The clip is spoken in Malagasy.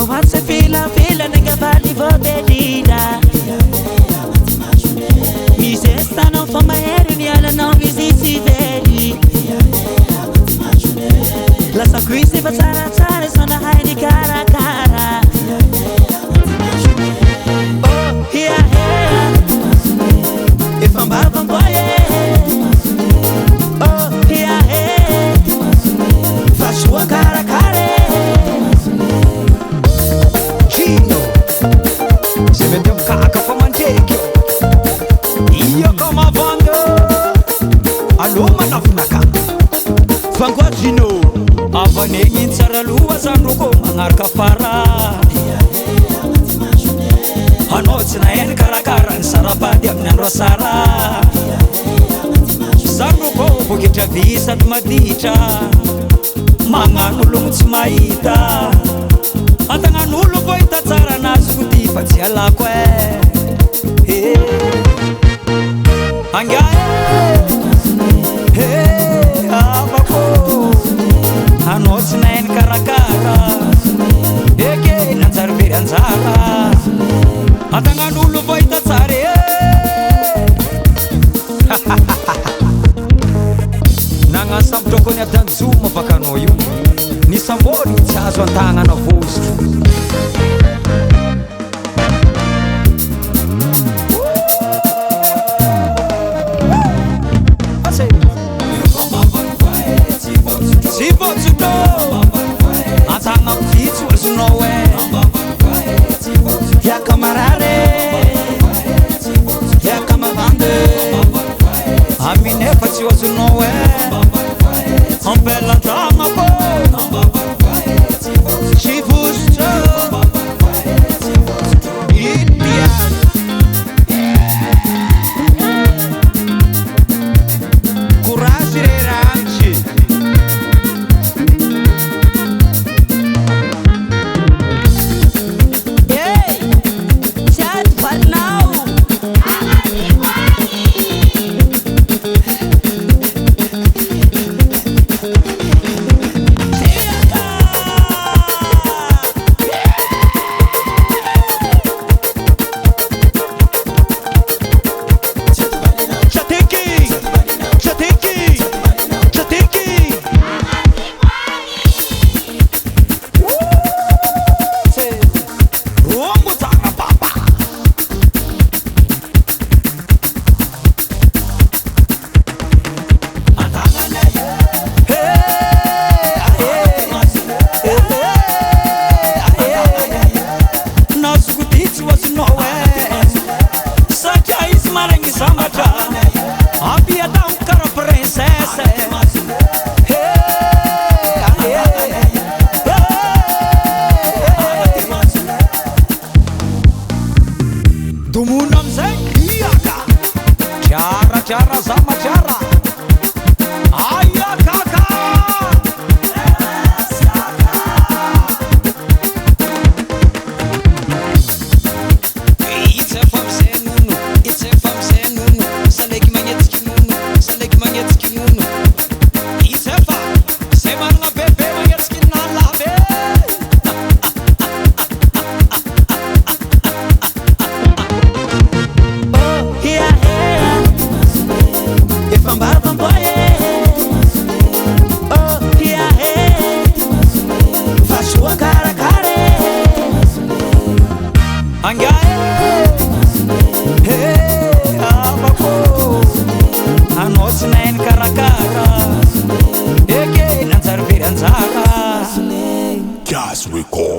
What's a feeling nigga body for bedida. Mi se stanno for my head in yalla no visiti vedi. La sa qui si fa zara sono high di cara cara. Oh yeah yeah. If I'm bad I'm boy yeah. Oh yeah yeah. Faccio a cara cara. Chino. Se vede un cacca fa mangiare. Io come avando. Allora na funaka. Fangwa Chino. Avanegin tsara lua sandroko magnaraka fara. Anao tsy nahaino karakara ny sarabady amin'ny andro sara. Sandroko boketra vy sady maditra. Magnano olo tsy mahita. Antagnan'olo vo hita tsara anazoko ty fa tsy alako Anga avako. Anao tsy nahaino karakara. Eke nanjary very anjara. Antagnan'olo vo hita tsara Nagnasambotrako ny adanjoma baka anao io. Ny samboly tsy azo antagnana vozotro. Tsy votsotro antagna mizitsy azonao Hiaka marare Hiaka mavande Amine efa tsy azonao Ampelan-dragna po Tsy vozotro Courage re ramsy Cara sama cara. Aya kakak. It's a fam senunu. It's a fam senunu. Salek magnetsky nunu. Salek magnetsky nunu. It's a fam. Semana bebe magnetsky na lave. Oh yeah yeah. If I'm bad, I'm boy. Oh yeah yeah. Faccio a cara cara. Anga avako. Anao tsy nahaino karakara. Eke nanjary very anjara. Just record.